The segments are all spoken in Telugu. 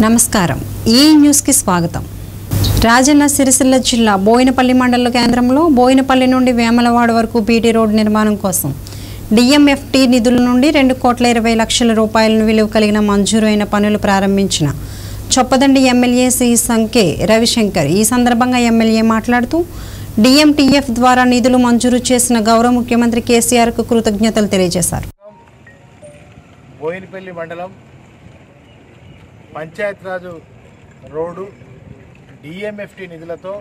నమస్కారం ఈ న్యూస్ కి స్వాగతం। రాజన్న సిరిసిల్ల జిల్లా బోయినపల్లి మండల కేంద్రంలో బోయినపల్లి నుండి వేమలవాడ వరకు బీటీ రోడ్ నిర్మాణం కోసం డిఎంఎఫ్టి నిధుల నుండి 2,20,00,000 రూపాయలను విలువ కలిగిన మంజూరైన పనులు ప్రారంభించిన చొప్పదండి ఎమ్మెల్యే సి సంకే రవిశంకర్ ఈ సందర్భంగా ఎమ్మెల్యే మాట్లాడుతూ డిఎంటిఎఫ్ ద్వారా నిధులు మంజూరు చేసిన గౌరవ ముఖ్యమంత్రి కేసీఆర్ కు కృతజ్ఞతలు తెలియజేశారు। బోయినపల్లి మండలం పంచాయత్ రాజు రోడ్డు డిఎంఎఫ్టి నిధులతో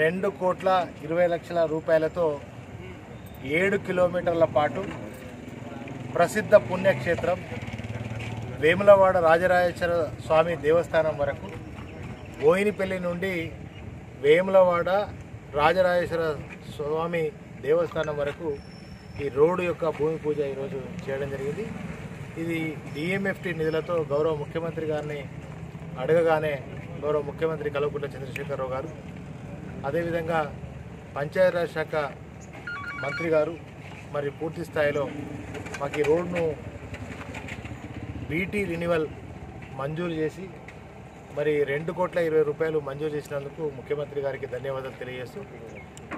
2,20,00,000 రూపాయలతో 7 కిలోమీటర్ల పాటు ప్రసిద్ధ పుణ్యక్షేత్రం వేములవాడ రాజరాజేశ్వర స్వామి దేవస్థానం వరకు బోయినపల్లి నుండి వేములవాడ రాజరాజేశ్వర స్వామి దేవస్థానం వరకు ఈ రోడ్డు యొక్క భూమి పూజ ఈరోజు చేయడం జరిగింది। ఇది డిఎంఎఫ్టి నిధులతో గౌరవ ముఖ్యమంత్రి గారిని అడగగానే గౌరవ ముఖ్యమంత్రి కల్వకుంట్ల చంద్రశేఖరరావు గారు అదేవిధంగా పంచాయతీరాజ్ శాఖ మంత్రి గారు మరి పూర్తి స్థాయిలో మాకు ఈ రోడ్ను బీటీ రెన్యువల్ మంజూరు చేసి మరి 2,20,00,000 రూపాయలు మంజూరు చేసినందుకు ముఖ్యమంత్రి గారికి ధన్యవాదాలు తెలియజేస్తూ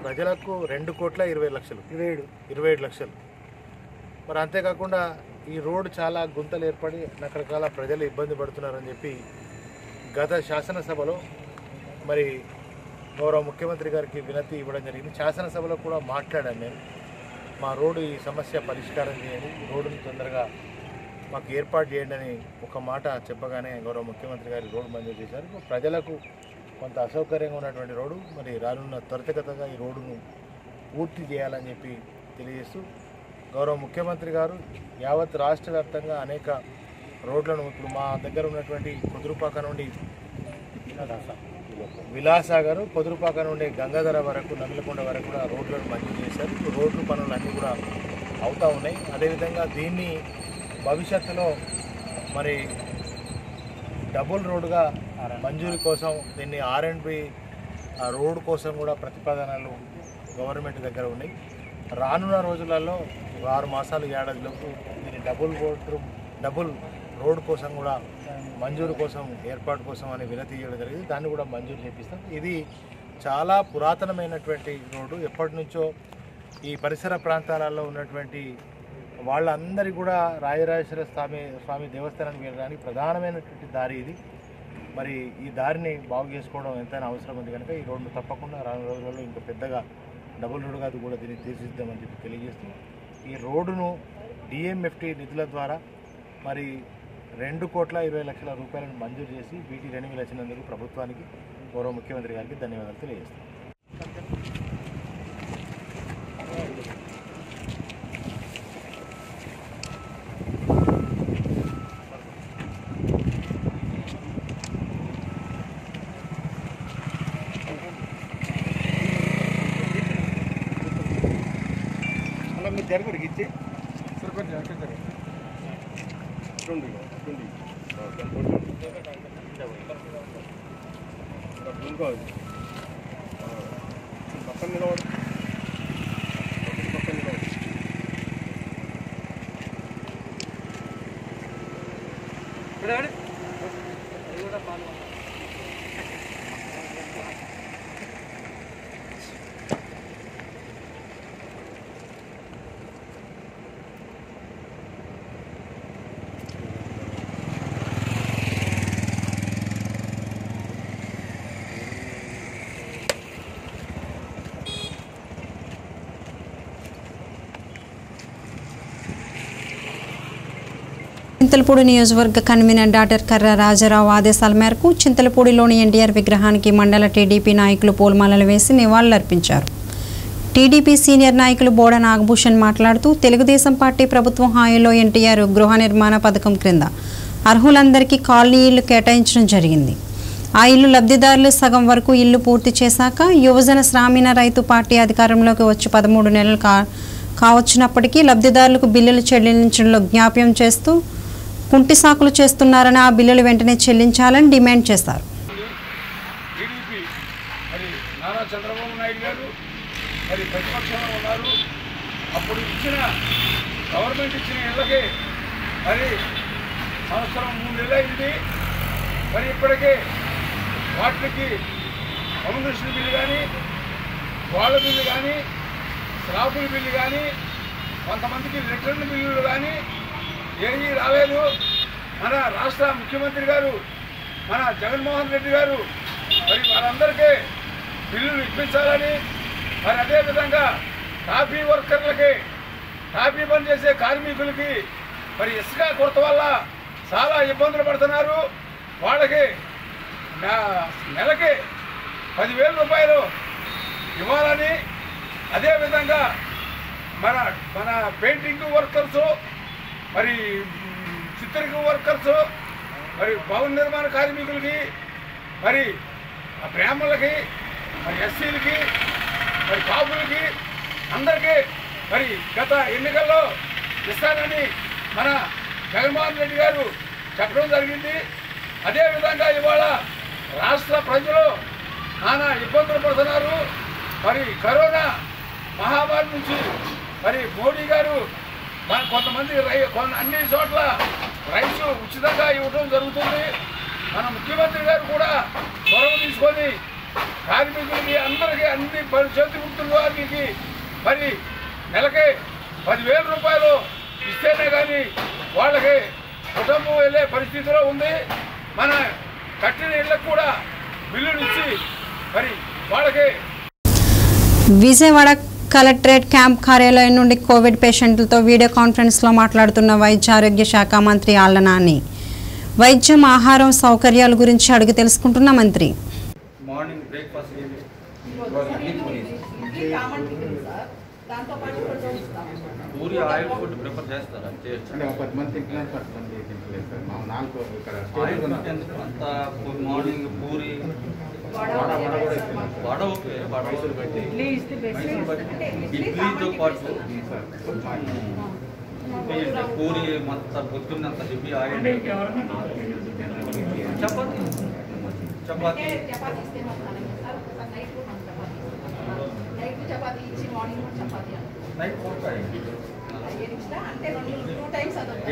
ప్రజలకు 2,20,00,000 27 లక్షలు మరి అంతేకాకుండా ఈ రోడ్డు చాలా గుంతలు ఏర్పడి రకరకాల ప్రజలు ఇబ్బంది పడుతున్నారని చెప్పి గత శాసనసభలో మరి గౌరవ ముఖ్యమంత్రి గారికి వినతి ఇవ్వడం జరిగింది। శాసనసభలో కూడా మాట్లాడాను నేను, మా రోడ్డు ఈ సమస్య పరిష్కారం చేయండి, రోడ్డును తొందరగా మాకు ఏర్పాటు చేయండి అని ఒక మాట చెప్పగానే గౌరవ ముఖ్యమంత్రి గారి రోడ్డు మంజూరు చేశారు। ప్రజలకు కొంత అసౌకర్యంగా ఉన్నటువంటి రోడ్డు మరి రానున్న త్వరితగతంగా ఈ రోడ్డును పూర్తి చేయాలని చెప్పి తెలియజేస్తూ గౌరవ ముఖ్యమంత్రి గారు యావత్ రాష్ట్ర వ్యాప్తంగా అనేక రోడ్లను ఇప్పుడు మా దగ్గర ఉన్నటువంటి పొదురుపాక నుండి విలాసాగర్ పొదురుపాక నుండి గంగాధర వరకు నమిలకొండ వరకు కూడా రోడ్లను మంజూరు చేశారు। రోడ్లు పనులు అన్నీ కూడా అవుతూ ఉన్నాయి। అదేవిధంగా దీన్ని భవిష్యత్తులో మరి డబుల్ రోడ్డుగా మంజూరు కోసం దీన్ని R&B రోడ్డు కోసం కూడా ప్రతిపాదనలు గవర్నమెంట్ దగ్గర ఉన్నాయి। రానున్న రోజులలో 6 మాసాలు ఏడాదిలోపు దీన్ని డబుల్ రోడ్డు కోసం కూడా మంజూరు కోసం ఏర్పాటు కోసం అని వినతి ఇవ్వడం జరిగింది। దాన్ని కూడా మంజూరు చేపిస్తాం। ఇది చాలా పురాతనమైనటువంటి రోడ్డు, ఎప్పటి నుంచో ఈ పరిసర ప్రాంతాలలో ఉన్నటువంటి వాళ్ళందరికీ కూడా రాజరాజేశ్వర స్వామి దేవస్థానానికి వెళ్ళడానికి ప్రధానమైనటువంటి దారి ఇది। మరి ఈ దారిని బాగు చేసుకోవడం ఎంతైనా అవసరం ఉంది కనుక ఈ రోడ్డు తప్పకుండా రానున్న రోజుల్లో ఇంకా పెద్దగా డబుల్ రోడ్డుగా అది కూడా దీన్ని తీర్చిదిద్దామని చెప్పి తెలియజేస్తూ ఈ రోడ్డును డిఎంఎఫ్టి నిధుల ద్వారా మరి 2,20,00,000 రూపాయలను మంజూరు చేసి బీటీ రెన్యువల్ వచ్చినందుకు ప్రభుత్వానికి గౌరవ ముఖ్యమంత్రి గారికి ధన్యవాదాలు తెలియజేస్తాం। మీరు జరుగురికి ఇచ్చి పక్కన నిలబడు చింతలపూడి నియోజకవర్గ కన్వీనర్ డాక్టర్ కర్ర రాజారావు ఆదేశాల మేరకు చింతలపూడిలోని ఎన్టీఆర్ విగ్రహానికి మండల టీడీపీ నాయకులు పూలమాలలు వేసి నివాళులర్పించారు। టీడీపీ సీనియర్ నాయకులు బోడ నాగభూషణ్ మాట్లాడుతూ తెలుగుదేశం పార్టీ ప్రభుత్వం హామీలో ఎన్టీఆర్ గృహ నిర్మాణ పథకం క్రింద అర్హులందరికీ కాలనీ ఇళ్లు కేటాయించడం జరిగింది। ఆ ఇల్లు లబ్ధిదారులు సగం వరకు ఇల్లు పూర్తి చేశాక యువజన శ్రామీణ రైతు పార్టీ అధికారంలోకి వచ్చి 13 నెలలు కావచ్చినప్పటికీ లబ్ధిదారులకు బిల్లులు చెల్లించడంలో జ్ఞాప్యం చేస్తూ కుంటి సాకులు చేస్తున్నారని ఆ బిల్లులు వెంటనే చెల్లించాలని డిమాండ్ చేశారు। చంద్రబాబు నాయుడు గారు మరి ప్రతిపక్షంలో ఉన్నారు, అప్పుడు ఇచ్చిన గవర్నమెంట్ ఇచ్చిన ఇళ్ళకి మరి సంవత్సరం 3 నెలలు అయింది, మరి ఇప్పటికే వాటికి కమ్యూనిషన్ బిల్లు కానీ గోళ్ళ బిల్లు కానీ స్లాబుల బిల్లు కానీ కొంతమందికి రిటర్న్ బిల్లులు కానీ ఏమీ రాలేదు. మన రాష్ట్ర ముఖ్యమంత్రి గారు మన జగన్మోహన్ రెడ్డి గారు మరి వారందరికీ బిల్లులు ఇప్పించాలని, మరి అదేవిధంగా కాఫీ వర్కర్లకి, కాఫీ పని చేసే కార్మికులకి మరి ఇసుక కొరత వల్ల చాలా ఇబ్బందులు పడుతున్నారు. వాళ్ళకి నెలకి 10,000 రూపాయలు ఇవ్వాలని, అదేవిధంగా మన పెయింటింగ్ వర్కర్సు, మరి చిత్రీకరణ వర్కర్సు, మరి భవన నిర్మాణ కార్మికులకి, మరి బ్రాహ్మణులకి, మరి ఎస్సీలకి, మరి కాపులకి అందరికీ మరి గత ఎన్నికల్లో ఇస్తానని మన జగన్మోహన్ రెడ్డి గారు చెప్పడం జరిగింది. అదేవిధంగా ఇవాళ రాష్ట్ర ప్రజలు నానా ఇబ్బందులు పడుతున్నారు. మరి కరోనా మహామారి నుంచి మరి మోడీ గారు కొంతమంది అన్ని చోట్ల రైస్ ఉచితంగా ఇవ్వడం జరుగుతుంది. మన ముఖ్యమంత్రి గారు కూడా చొరవ తీసుకొని కార్మికులకి అందరికీ అన్ని చేతి వృత్తుల వారికి మరి నెలకి 10,000 రూపాయలు ఇస్తేనే కానీ వాళ్ళకి కుటుంబం వెళ్ళే పరిస్థితిలో ఉంది. మన కట్టిన ఇళ్ళకు కూడా బిల్లులు ఇచ్చి మరి వాళ్ళకి. విజయవాడ కలెక్టరేట్ క్యాంప్ కార్యాలయం నుండి కోవిడ్ పేషెంట్లతో వీడియో కాన్ఫరెన్స్లో మాట్లాడుతున్న వైద్య ఆరోగ్య శాఖ మంత్రి ఆళ్ల నాని. వైద్యం, ఆహారం, సౌకర్యాల గురించి అడిగి తెలుసుకుంటున్న మంత్రి. Morning breakfast puri oil food prefer చేస్తారా? అంతా మార్నింగ్ పూరి వడ ఓకే, ఇడ్లీతో పాటు పూరి మొత్తం పొద్దున్నంత హెవీ ఆయిల్, చపాతీ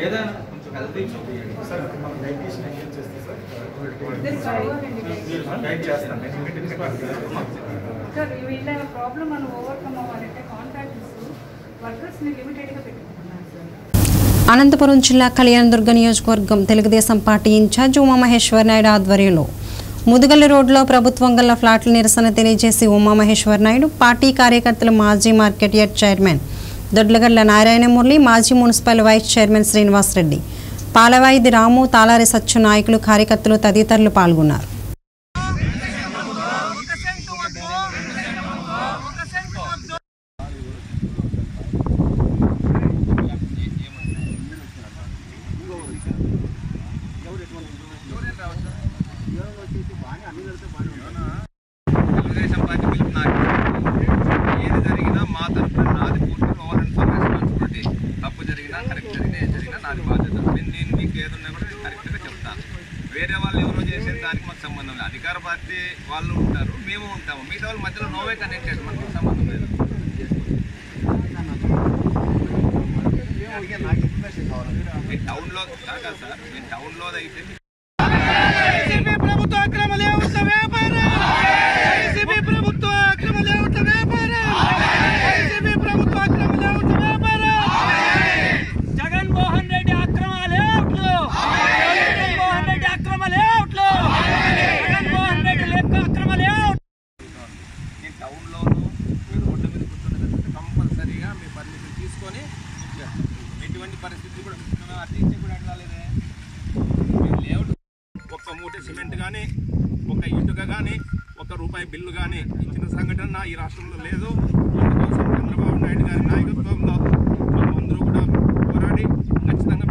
ఏదైనా కొంచెం హెల్తీ ప్రాబ్లం మనం ఓవర్కమ్ అవ్వాలంటే కాంట్రాక్టర్స్ వర్కర్స్ని లిమిటెడ్గా పెట్టుకుంటున్నారు సార్. అనంతపురం జిల్లా కళ్యాణదుర్గ నియోజకవర్గం తెలుగుదేశం పార్టీ ఇన్ఛార్జ్ ఉమామహేశ్వర్ నాయుడు ఆధ్వర్యంలో ముదుగల్లి రోడ్లో ప్రభుత్వం గల ఫ్లాట్ల నిరసన తెలియజేసి ఉమామహేశ్వర్ నాయుడు పార్టీ కార్యకర్తలు, మాజీ మార్కెట్ యార్డ్ చైర్మన్ దొడ్లగడ్ల నారాయణమురళి, మాజీ మున్సిపల్ వైస్ చైర్మన్ శ్రీనివాసరెడ్డి, పాలవాయిది రాము, తాలారి సచ్చు నాయకులు, కార్యకర్తలు తదితరులు పాల్గొన్నారు. తెలుగుదేశం పార్టీ పిలుపు నాకు ఏది జరిగినా మా తరఫున నాది పూర్తి ఓవర్ అండ్ ఫర్ రెస్పాన్సిబిలిటీ. తప్పు జరిగినా కరెక్ట్ జరిగినా ఏది జరిగినా నాది బాధ్యత. నేను మీకు ఏదున్నా కూడా నేను కరెక్ట్గా చెప్తాను. వేరే వాళ్ళు ఎవరో చేసే దానికి మాకు సంబంధం లేదు. అధికార పార్టీ వాళ్ళు ఉంటారు, మేము ఉంటాము. మిగతా వాళ్ళ మధ్యలో నోవే కనెక్టెడ్, మనకు సంబంధం లేదు. మీ టౌన్లో కాదా సార్, మీ టౌన్లో అయితే ప్రభుత్వ అక్రమ లేఅవుట్ల వ్యాపారం, ప్రభుత్వ అక్రమ లేఅవుట్ల వ్యాపారం, ప్రభుత్వ అక్రమ లేఅవుట్ల వ్యాపారం, జగన్మోహన్ రెడ్డి అక్రమ లేఅవుట్లు, జగన్మోహన్ రెడ్డి అక్రమ లేఅవుట్లు, జగన్మోహన్ రెడ్డి లెక్క అక్రమ లేఅవుట్. ఈ టౌన్లోనూ మీరు రోడ్డు మీద కూర్చున్నదంటే కంపల్సరీగా మీ పర్మిషన్ తీసుకొని ఎటువంటి పరిస్థితులు కూడా అట్లీస్ట్ కూడా అడగాలేదే. లేఅవుట్ ఒక్క మూట సిమెంట్ కానీ, ఒక ఇటుక కానీ, ₹1 బిల్లు కానీ ఇచ్చిన సంఘటన ఈ రాష్ట్రంలో లేదు. అందుకోసం చంద్రబాబు నాయుడు గారి నాయకత్వంలో అందరూ కూడా పోరాడి ఖచ్చితంగా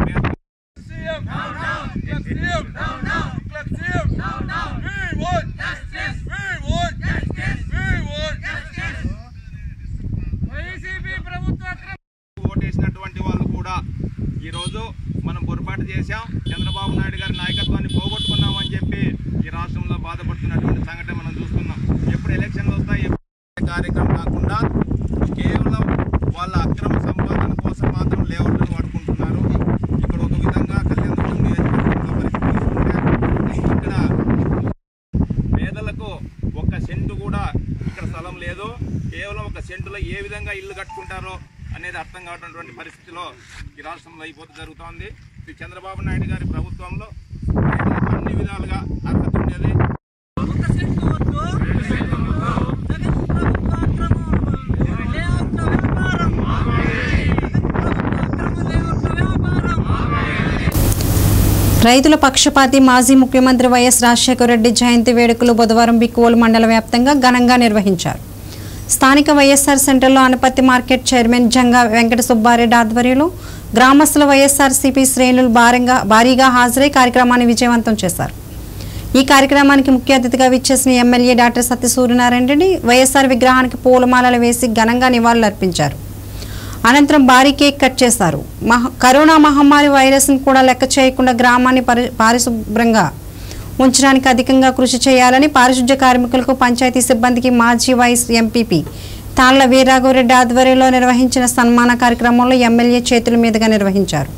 ఓటేసినటువంటి వాళ్ళు కూడా ఈరోజు మనం పొరపాటు చేశాం, చంద్రబాబు నాయుడు గారి నాయకత్వాన్ని పోగొట్టుకున్నామని చెప్పి ఈ రాష్ట్రంలో బాధపడుతున్నటువంటి సంఘటన మనం చూస్తున్నాం. ఎప్పుడు ఎలక్షన్లు వస్తాయి కార్యక్రమం కాకుండా కేవలం వాళ్ళ అక్రమ సంపాదన కోసం మాత్రం లేఅవుట్లను వాడుకుంటున్నారు. ఇక్కడ ఒక విధంగా కళ్యాణదుర్గం నియోజకవర్గంలో పరిస్థితి ఇక్కడ కావటువంటి పరిస్థితిలో ఈ రాష్ట్రంలో అయిపోతూ జరుగుతోంది. ఈ చంద్రబాబు నాయుడు గారి ప్రభుత్వంలో అన్ని విధాలుగా అర్హత ఉండేది. రైతుల పక్షపాతి మాజీ ముఖ్యమంత్రి వైఎస్ రాజశేఖర రెడ్డి జయంతి వేడుకలు బుధవారం బిక్కువోలు మండల వ్యాప్తంగా ఘనంగా నిర్వహించారు. స్థానిక వైఎస్ఆర్ సెంటర్లో అనపత్తి మార్కెట్ చైర్మన్ జంగా వెంకట సుబ్బారెడ్డి ఆధ్వర్యంలో గ్రామస్తుల వైఎస్ఆర్సీపీ శ్రేణులు భారీగా హాజరై కార్యక్రమాన్ని విజయవంతం చేశారు. ఈ కార్యక్రమానికి ముఖ్య అతిథిగా విచ్చేసిన ఎమ్మెల్యే డాక్టర్ సత్య సూర్యనారాయణ రెడ్డి వైఎస్ఆర్ విగ్రహానికి పూలమాలలు వేసి ఘనంగా నివాళులర్పించారు. అనంతరం భారీ కేక్ కట్ చేశారు. కరోనా మహమ్మారి వైరస్ను కూడా లెక్క చేయకుండా గ్రామాన్ని పారిశుభ్రంగా ఉంచడానికి అధికంగా కృషి చేయాలని పారిశుధ్య కార్మికులకు పంచాయతీ సిబ్బందికి మాజీ వైస్ ఎంపీపీ తాళ్ల వీరరాఘవరెడ్డి ఆధ్వర్యంలో నిర్వహించిన సన్మాన కార్యక్రమంలో ఎమ్మెల్యే చేతుల మీదుగా నిర్వహించారు.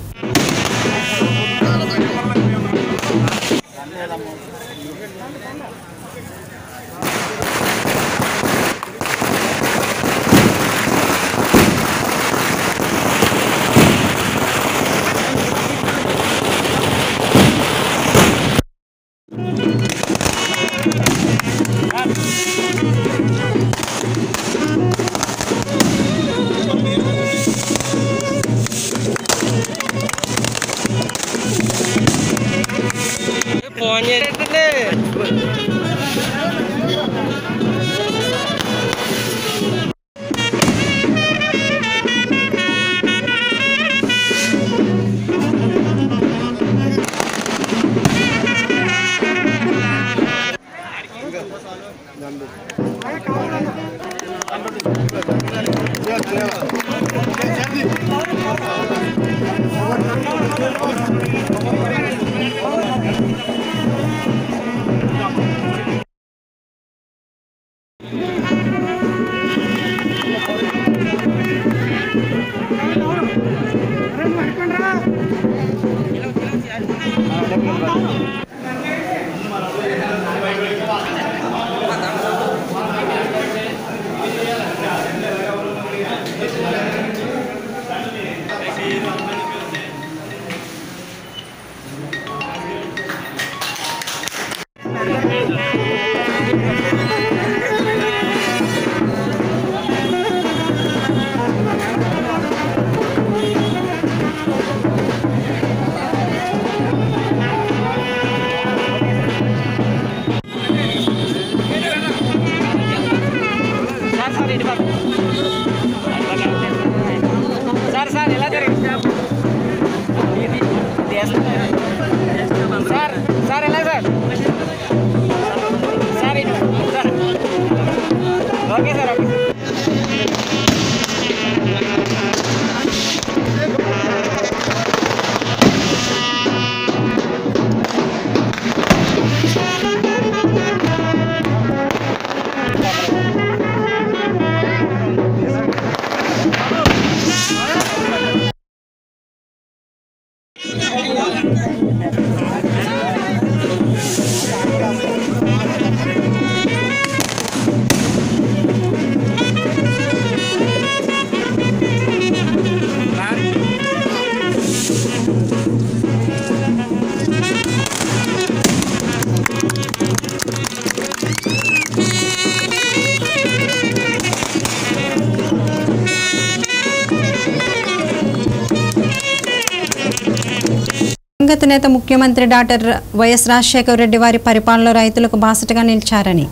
దివంగత నేత ముఖ్యమంత్రి డాక్టర్ వైఎస్ రాజశేఖర రెడ్డి వారి పరిపాలనలో రైతులకు బాసటగా నిలిచారని,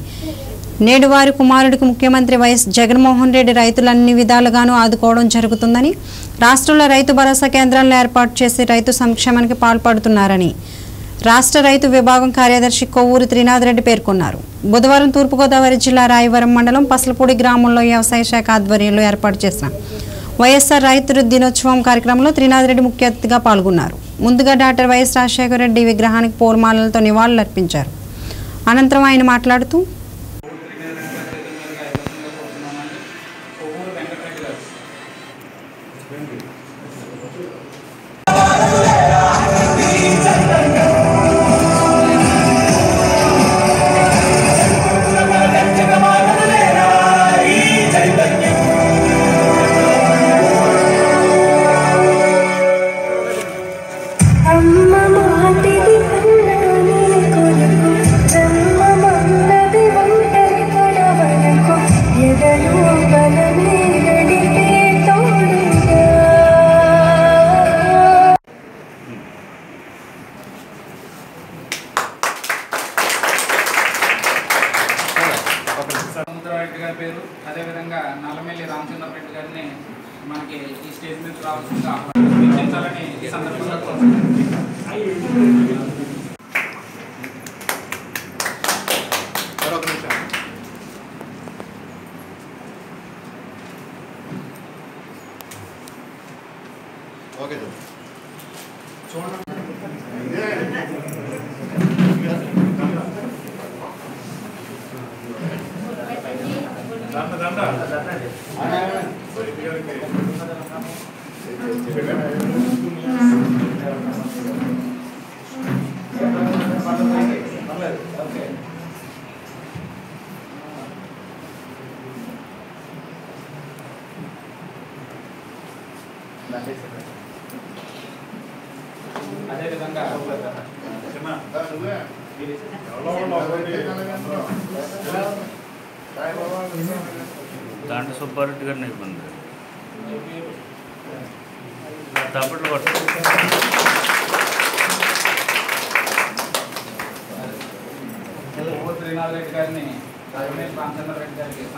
నేడు వారి కుమారుడికి ముఖ్యమంత్రి వైఎస్ జగన్మోహన్ రెడ్డి రైతులన్ని విధాలుగాను ఆదుకోవడం జరుగుతుందని, రాష్ట్రంలో రైతు భరోసా కేంద్రాలను ఏర్పాటు చేసి రైతు సంక్షేమానికి పాల్పడుతున్నారని రాష్ట్ర రైతు విభాగం కార్యదర్శి కొవ్వూరు త్రినాథ్ రెడ్డి పేర్కొన్నారు. బుధవారం తూర్పుగోదావరి జిల్లా రాయవరం మండలం పసలపూడి గ్రామంలో వ్యవసాయ శాఖ ఆధ్వర్యంలో ఏర్పాటు చేసిన వైఎస్ఆర్ రైతు దినోత్సవం కార్యక్రమంలో త్రినాథ్ రెడ్డి ముఖ్య అతిథిగా పాల్గొన్నారు. ముందుగా డాక్టర్ వైఎస్ రాజశేఖర రెడ్డి విగ్రహానికి పూలమాలలతో నివాళులర్పించారు. అనంతరం ఆయన మాట్లాడుతూ సహకరించాలని ఈ సందర్భంగా కోరుతున్నాను. అదేవిధంగా దాంట్లో సుబ్బారెడ్డి గారిని ఇబ్బంది తప్పట్లు పట్టు శ్రీనాథరెడ్డి గారిని రామచంద్రరెడ్డి గారికి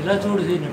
ఇలా చూడు దీన్ని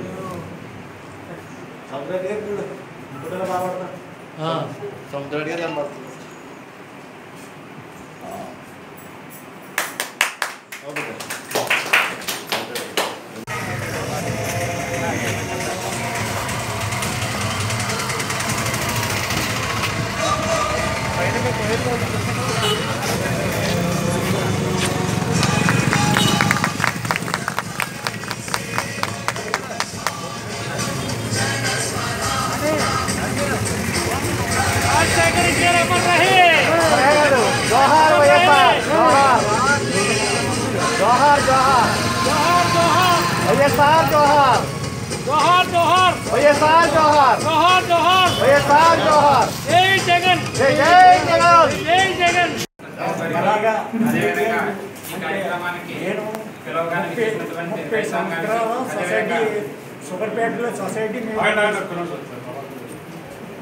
సుగర్పేటలో సొసైటీ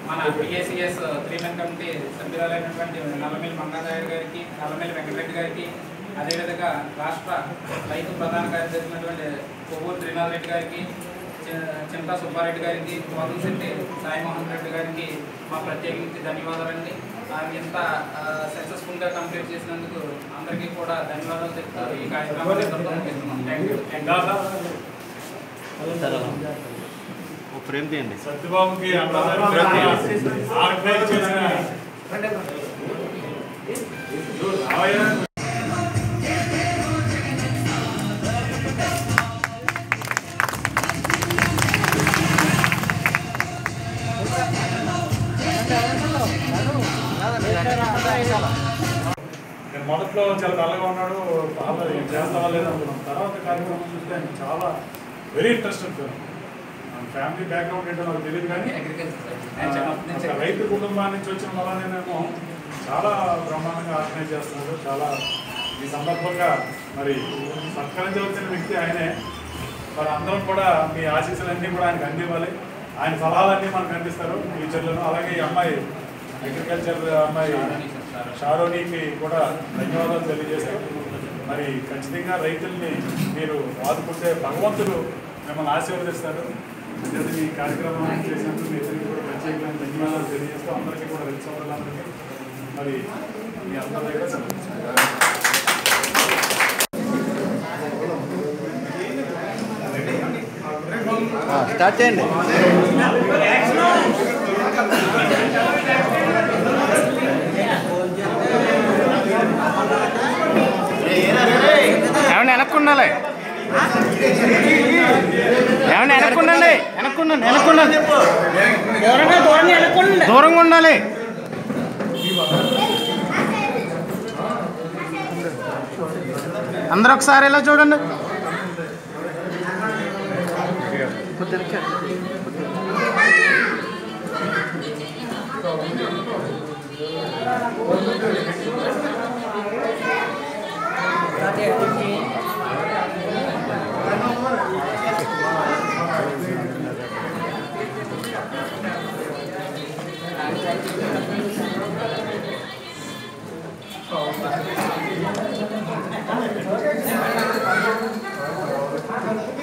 మన పిఎస్సిఎస్ 3 మెన్ కమిటీ సభ్యురాలైనటువంటి నల్లమల్లి మంగారాయుడు గారికి, నల్లమల్లి వెంకటరెడ్డి గారికి, అదేవిధంగా రాష్ట్ర రైతు ప్రధాన కార్యదర్శి అయినటువంటి కొవ్వూరు శ్రీనాథరెడ్డి గారికి, చింతా సుబ్బారెడ్డి గారికి, కోదంశెట్టి సాయిమోహన్ రెడ్డి గారికి మా ప్రత్యేకించి ధన్యవాదాలండి. ఇంత సక్సెస్ఫుల్గా కంప్లీట్ చేసినందుకు అందరికీ కూడా ధన్యవాదాలు చెప్తారు. ఈ కార్యక్రమాన్ని ప్రేమ్ తీయండి. సత్యబాబుకి మొదట్లో చాలా తల్లగా ఉన్నాడు, చేస్తావా లేదనుకున్నాం. తర్వాత కార్యక్రమం చూస్తే ఆయన చాలా వెరీ ఇంట్రెస్టెడ్. ఫ్యామిలీ బ్యాక్గ్రౌండ్ ఏంటో నాకు తెలియదు, కానీ రైతు కుటుంబాన్ని నుంచి వచ్చిన వల్లనేమో చాలా బ్రహ్మాండంగా ఆర్గనైజ్ చేస్తున్నారు. చాలా ఈ సందర్భంగా మరి సత్కరించవలసిన వ్యక్తి ఆయనే. మరి అందరం కూడా మీ ఆశీస్సులన్నీ కూడా ఆయనకు అందివ్వాలి. ఆయన సలహాలన్నీ మనకు అందిస్తారు ఫ్యూచర్లను. అలాగే ఈ అమ్మాయి అగ్రికల్చర్ అమ్మాయి షారోనీకి కూడా ధన్యవాదాలు తెలియజేశారు. మరి ఖచ్చితంగా రైతుల్ని మీరు ఆదుకుంటే భగవంతుడు మిమ్మల్ని ఆశీర్వదిస్తారు. ఈ కార్యక్రమం చేసినందుకు మీ ఇద్దరికి కూడా ప్రత్యేకమైన ధన్యవాదాలు తెలియజేస్తూ అందరికీ కూడా రైతు సోదరులందరికీ మరి మీ అందరి దగ్గర స్టార్ట్ చేయండి. ఏమన్నా వెనక్కుండాలి, ఏమన్నా వెనక్కుండండి, వెనక్కుండండి, దూరంగా ఉండాలి. అందరూ ఒకసారి ఇలా చూడండి.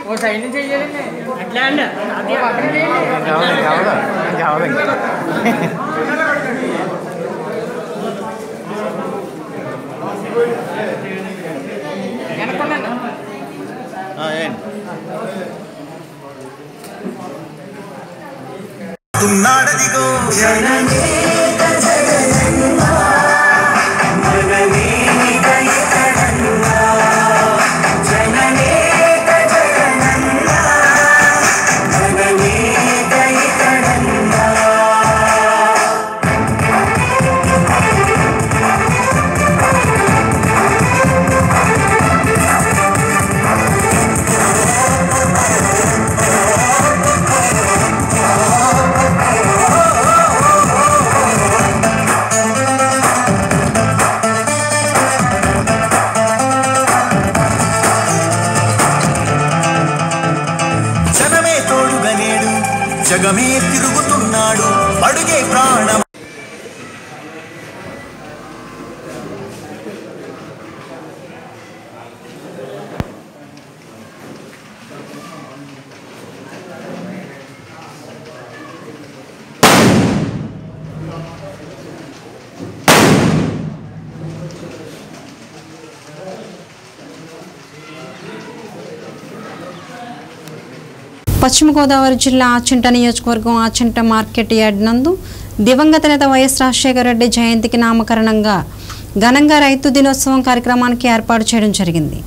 वो साइड నుంచి చేయాలండి అట్లా అండి అది అక్కడ వెనకొండండి తున్నాడదిగో జననేక జగనన్నా మననేక ఇతడన్నా జననేక జగనన్నా మననేక ఇతడన్నా జగమే తిరుగుతున్నాడు అడుగే ప్రాణం పశ్చిమ గోదావరి జిల్లా ఆచంట నియోజకవర్గం ఆచంట మార్కెట్ యార్డ్ నందు దివంగత నేత వైఎస్ రాజశేఖర రెడ్డి జయంతికి నామకరణంగా ఘనంగా రైతు దినోత్సవం కార్యక్రమానికి ఏర్పాటు చేయడం జరిగింది.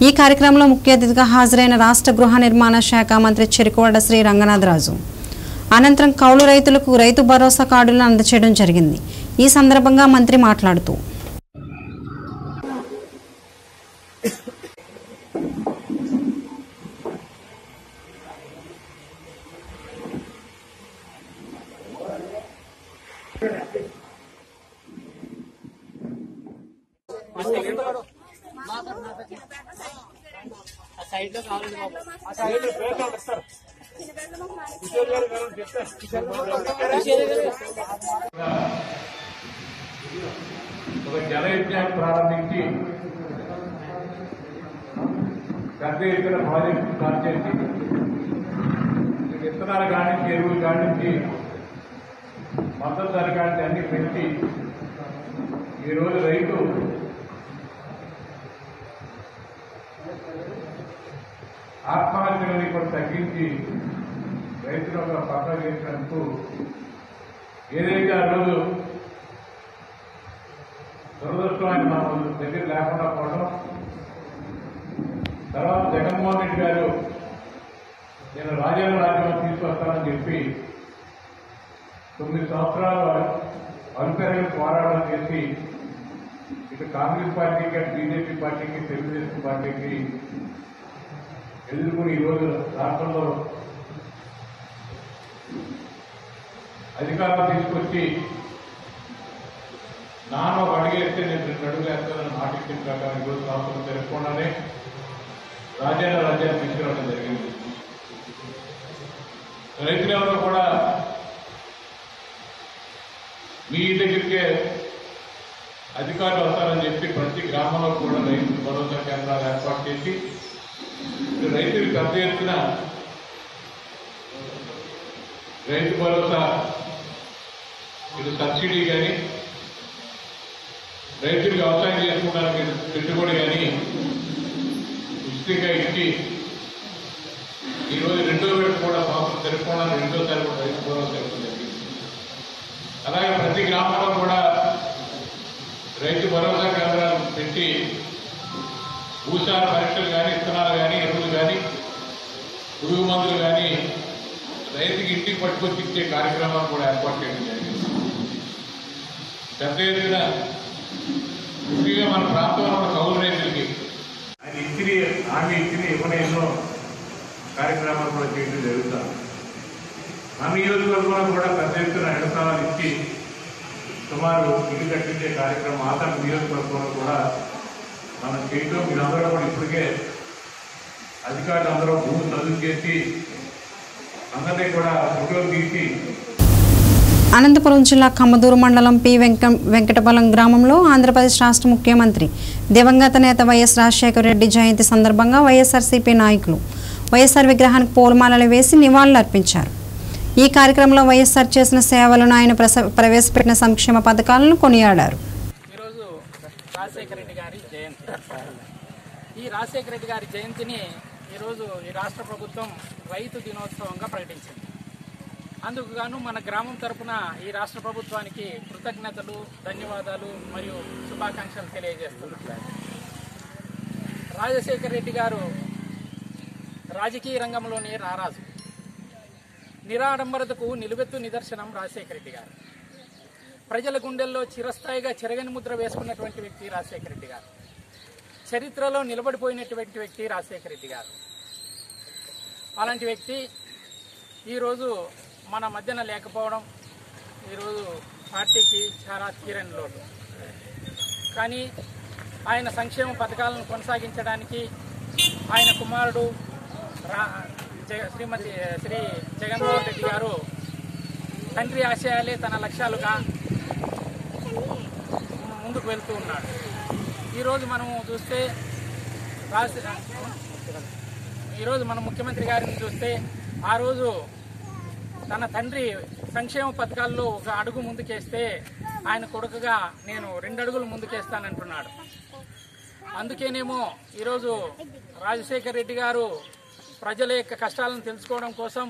ఈ కార్యక్రమంలో ముఖ్య అతిథిగా హాజరైన రాష్ట్ర గృహ నిర్మాణ శాఖ మంత్రి చెరుకువాడ శ్రీ రంగనాథరాజు అనంతరం కౌలు రైతులకు రైతు భరోసా కార్డులను అందజేయడం జరిగింది. ఈ సందర్భంగా మంత్రి మాట్లాడుతూ ఒక జలయజ్ఞాన్ని ప్రారంభించి పెద్ద ఎత్తున ప్రాజెక్టు స్టార్ట్ చేసి విత్తనాల కానించి ఎరువులు కానించి మద్దతు ధర కానించి అన్ని పెంచి ఈరోజు రైతు ఆత్మహత్యలని కూడా తగ్గించి రైతులు ఒక పక్క చేసినందుకు ఏదైతే ఆ రోజు దురదృష్టమైన మన దగ్గర లేకుండా పోవడం, తర్వాత జగన్మోహన్ రెడ్డి గారు నేను రాజ్యాంగ రాజ్యం తీసుకొస్తానని చెప్పి 9 సంవత్సరాలు అలుపెరగని పోరాటం చేసి ఇటు కాంగ్రెస్ పార్టీకి అటు బీజేపీ పార్టీకి తెలుగుదేశం పార్టీకి ఎదుర్కొని ఈరోజు రాష్ట్రంలో అధికారం తీసుకొచ్చి నాన్న ఒక అడుగేస్తే నేను 2 అడుగులు వేస్తానని మాట ఇచ్చిన ప్రకారం ఈరోజు రాష్ట్రం జరగకుండానే రాజ్యాన్ని తీసుకురావడం జరిగింది. రైతులెవరో కూడా మీ దగ్గరికే అధికారులు వస్తారని చెప్పి ప్రతి గ్రామంలో కూడా రైతు భరోసా కేంద్రాలు ఏర్పాటు చేసి రైతులకు పెద్ద ఎత్తున రైతు భరోసా ఇది సబ్సిడీ కానీ రైతులకు వ్యవసాయం చేసుకోవడానికి పెట్టుబడి కానీ ఉచితంగా ఇచ్చి ఈరోజు 2వ విడత కూడా సంవత్సరం జరుపుకోవడానికి 2వసారి కూడా రైతు భరోసా ఇవ్వడం జరిగింది. అలాగే ప్రతి గ్రామంలో కూడా రైతు భరోసా కేంద్రాలు పెట్టి భూసార పరీక్షలు కానీ విత్తనాలు కానీ ఎరువులు కానీ పురుగు మందులు కానీ రైతుకి ఇంటికి పట్టుకొచ్చి ఇచ్చే కార్యక్రమాలు కూడా ఏర్పాటు చేయడం జరిగింది. పెద్ద ఎత్తున ముఖ్యంగా మన ప్రాంతంలో ఉన్న కౌలు రైతులకి ఆయన హామీ ఇవ్వని ఎన్నో కార్యక్రమాలు కూడా చేయడం జరుగుతాం. మన నియోజకవర్గంలో కూడా పెద్ద ఎత్తున ఎడతాలను ఇచ్చి సుమారు ఇల్లు కట్టించే కార్యక్రమం ఆతన నియోజకవర్గంలో కూడా మనం చేయడం. మీరందరూ కూడా ఇప్పటికే అధికారులు అందరూ భూమి చదువు చేసి అందరినీ కూడా ఫోటోలు తీసి అనంతపురం జిల్లా కమ్మదూరు మండలం పి వెంకటపాలెం గ్రామంలో ఆంధ్రప్రదేశ్ రాష్ట్ర ముఖ్యమంత్రి దివంగత నేత వైఎస్ రాజశేఖర రెడ్డి జయంతి సందర్భంగా వైఎస్ఆర్సీపీ నాయకులు వైఎస్ఆర్ విగ్రహానికి పూలమాలలు వేసి నివాళులర్పించారు. ఈ కార్యక్రమంలో వైఎస్ఆర్ చేసిన సేవలను ఆయన ప్రవేశపెట్టిన సంక్షేమ పథకాలను కొనియాడారు. ఈరోజు రాజశేఖర రెడ్డి గారి జయంతి. ఈ రాజశేఖర రెడ్డి గారి జయంతిని ఈరోజు ఈ రాష్ట్ర ప్రభుత్వం రైతు దినోత్సవంగా ప్రకటించింది. అందుకు గాను మన గ్రామం తరపున ఈ రాష్ట్ర ప్రభుత్వానికి కృతజ్ఞతలు, ధన్యవాదాలు మరియు శుభాకాంక్షలు తెలియజేస్తున్నారు. రాజశేఖర రెడ్డి గారు రాజకీయ రంగంలోని రారాజు. నిరాడంబరతకు నిలువెత్తు నిదర్శనం రాజశేఖర రెడ్డి గారు. ప్రజల గుండెల్లో చిరస్థాయిగా చెరగని ముద్ర వేసుకున్నటువంటి వ్యక్తి రాజశేఖర రెడ్డి గారు. చరిత్రలో నిలబడిపోయినటువంటి వ్యక్తి రాజశేఖర రెడ్డి గారు. అలాంటి వ్యక్తి ఈరోజు మన మధ్యన లేకపోవడం ఈరోజు పార్టీకి చాలా తీరని లోటు. కానీ ఆయన సంక్షేమ పథకాలను కొనసాగించడానికి ఆయన కుమారుడు శ్రీ జగన్మోహన్ రెడ్డి గారు తండ్రి ఆశయాలే తన లక్ష్యాలుగా ముందుకు వెళ్తూ ఉన్నాడు. ఈరోజు మనం చూస్తే మన ముఖ్యమంత్రి గారిని చూస్తే ఆ రోజు తన తండ్రి సంక్షేమ పథకాల్లో ఒక అడుగు ముందుకేస్తే ఆయన కొడుకుగా నేను 2 అడుగులు ముందుకేస్తానంటున్నాడు. అందుకేనేమో ఈరోజు రాజశేఖర రెడ్డి గారు ప్రజల యొక్క కష్టాలను తెలుసుకోవడం కోసం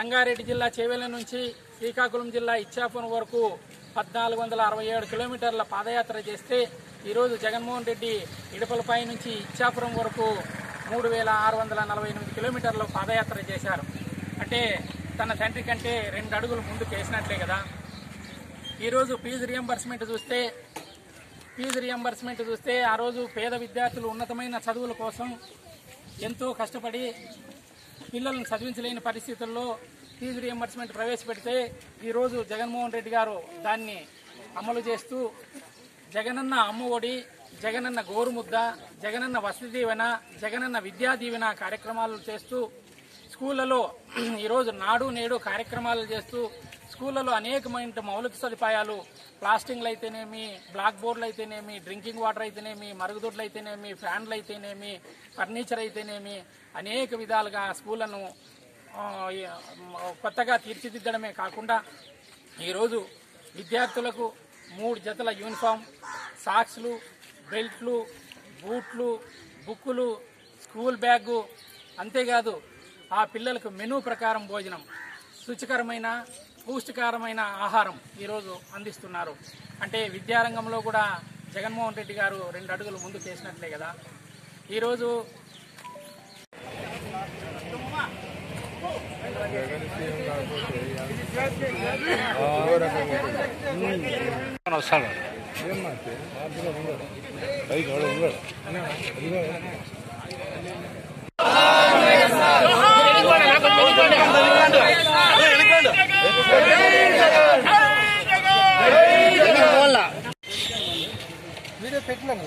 రంగారెడ్డి జిల్లా చేవెళ్ల నుంచి శ్రీకాకుళం జిల్లా ఇచ్చాపురం వరకు 1467 కిలోమీటర్ల పాదయాత్ర చేస్తే ఈరోజు జగన్మోహన్ రెడ్డి ఇడపలపై నుంచి ఇచ్చాపురం వరకు 3648 కిలోమీటర్ల పాదయాత్ర చేశారు. అంటే తన తండ్రి కంటే 2 అడుగులు ముందుకు వేసినట్లే కదా. ఈరోజు ఫీజు రియంబర్స్మెంట్ చూస్తే ఆ రోజు పేద విద్యార్థులు ఉన్నతమైన చదువుల కోసం ఎంతో కష్టపడి పిల్లలను చదివించలేని పరిస్థితుల్లో ఫీజు రియంబర్స్మెంట్ ప్రవేశపెడితే ఈరోజు జగన్మోహన్ రెడ్డి గారు దాన్ని అమలు చేస్తూ జగనన్న అమ్మఒడి, జగనన్న గోరుముద్ద, జగనన్న వసతి దీవెన, జగనన్న విద్యా దీవెన కార్యక్రమాలు చేస్తూ స్కూళ్లలో ఈరోజు నాడు నేడు కార్యక్రమాలు చేస్తూ స్కూళ్లలో అనేకమైన మౌలిక సదుపాయాలు, ప్లాస్టింగ్లు అయితేనేమి, బ్లాక్ బోర్డులు అయితేనేమి, డ్రింకింగ్ వాటర్ అయితేనేమి, మరుగుదొడ్లు అయితేనేమి, ఫ్యాన్లు అయితేనేమి, ఫర్నిచర్ అయితేనేమి అనేక విధాలుగా స్కూళ్లను కొత్తగా తీర్చిదిద్దడమే కాకుండా ఈరోజు విద్యార్థులకు 3 జతల యూనిఫామ్, సాక్స్లు, బెల్ట్లు, బూట్లు, బుక్కులు, స్కూల్ బ్యాగు, అంతేకాదు ఆ పిల్లలకు మెనూ ప్రకారం భోజనం, రుచికరమైన పౌష్టికరమైన ఆహారం ఈరోజు అందిస్తున్నారు. అంటే విద్యారంగంలో కూడా జగన్మోహన్ రెడ్డి గారు 2 అడుగులు ముందుకు వేసినట్లే కదా. ఈరోజు వీడియో పెట్టినాను.